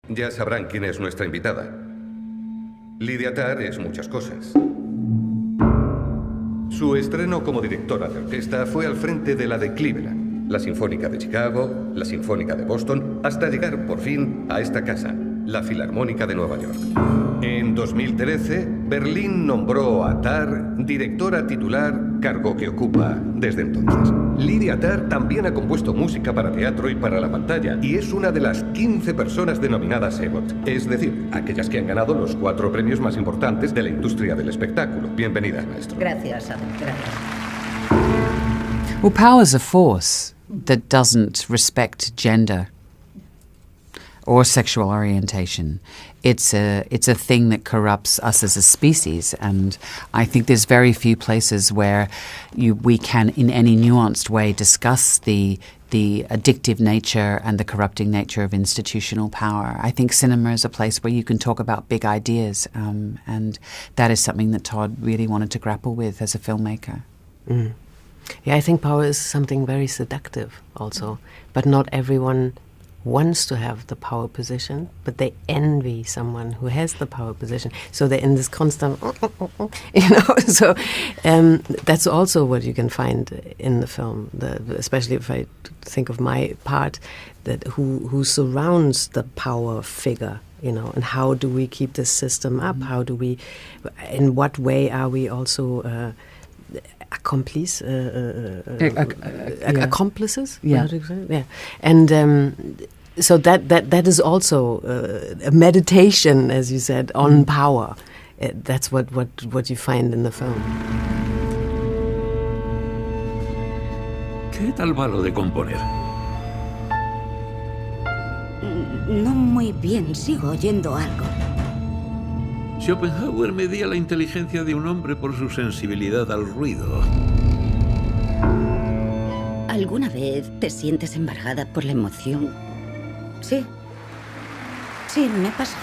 Ya sabrán quién es nuestra invitada. Lydia Tarr es muchas cosas. Su estreno como directora de orquesta fue al frente de la de Cleveland, la Sinfónica de Chicago, la Sinfónica de Boston, hasta llegar por fin a esta casa, la Filarmónica de Nueva York. En 2013, Berlín nombró a Tarr directora titular, cargo que ocupa desde entonces. Lydia Tarr también ha compuesto música para teatro y para la pantalla, y es una de las 15 personas denominadas EGOT, es decir, aquellas que han ganado los 4 premios más importantes de la industria del espectáculo. Bienvenida, maestro. Gracias, Adam. Gracias. Well, power is a force that doesn't respect gender or sexual orientation. It's a thing that corrupts us as a species, and I think there's very few places where we can, in any nuanced way, discuss the addictive nature and the corrupting nature of institutional power. I think cinema is a place where you can talk about big ideas, and that is something that Todd really wanted to grapple with as a filmmaker. Mm. Yeah, I think power is something very seductive also, but not everyone wants to have the power position, but they envy someone who has the power position. So they're in this constant, so that's also what you can find in the film, especially if I think of my part, that who surrounds the power figure, and how do we keep this system up? How do we, in what way are we also accomplices? Yeah. Yeah. And so that is also a meditation, as you said, on power. That's what you find in the film. ¿Qué tal va lo de componer? No muy bien, sigo oyendo algo. Schopenhauer medía la inteligencia de un hombre por su sensibilidad al ruido. ¿Alguna vez te sientes embargada por la emoción? Sí. Sí, me pasa.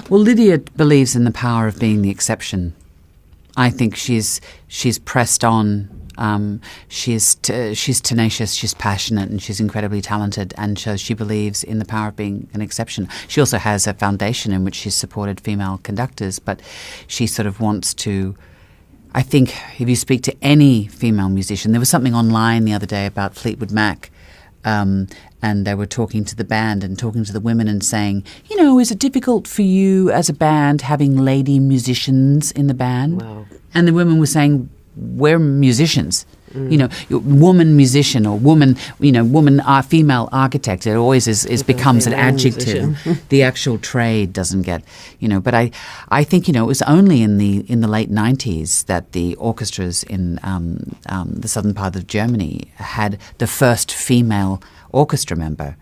Well, Lydia believes in the power of being the exception. I think she's pressed on. She's tenacious, she's passionate, and she's incredibly talented, and so she believes in the power of being an exception. She also has a foundation in which she's supported female conductors, but she sort of wants to, I think if you speak to any female musician, there was something online the other day about Fleetwood Mac, and they were talking to the band and talking to the women and saying, is it difficult for you as a band having lady musicians in the band? Wow. And the women were saying, we're musicians. Woman musician or woman, female architect. It always becomes an adjective. The actual trade doesn't get, But I think it was only in the late 90s that the orchestras in the southern part of Germany had the first female orchestra member.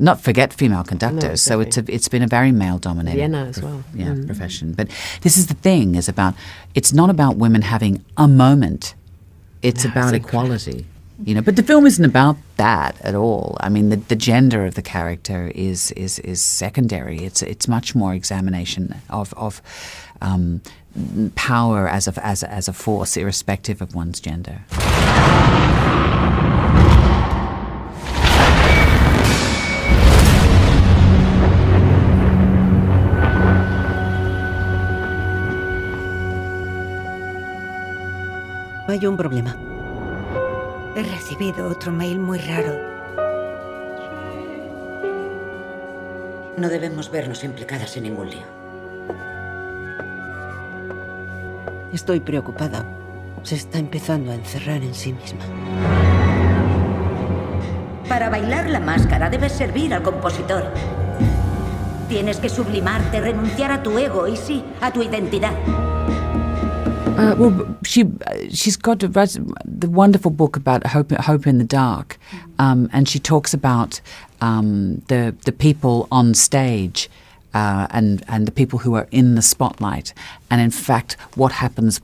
Not forget female conductors. No, exactly. So it's been a very male-dominated Vienna as well. Profession. But this is the thing: it's not about women having a moment. It's about equality. But the film isn't about that at all. I mean, the gender of the character is secondary. It's much more examination of power as a force, irrespective of one's gender. Hay un problema. He recibido otro mail muy raro. No debemos vernos implicadas en ningún lío. Estoy preocupada. Se está empezando a encerrar en sí misma. Para bailar la máscara debes servir al compositor. Tienes que sublimarte, renunciar a tu ego y sí, a tu identidad. She's got the wonderful book about hope in the dark, and she talks about the people on stage and the people who are in the spotlight, and in fact, what happens.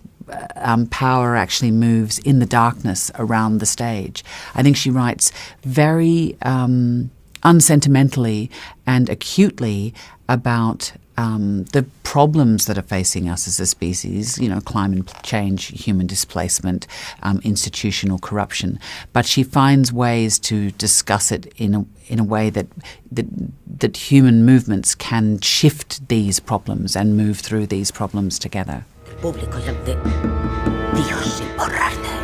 Power actually moves in the darkness around the stage. I think she writes very unsentimentally and acutely about the problems that are facing us as a species, climate change, human displacement, institutional corruption. But she finds ways to discuss it in a way that human movements can shift these problems and move through these problems together. El público es el de Dios sin borrarte.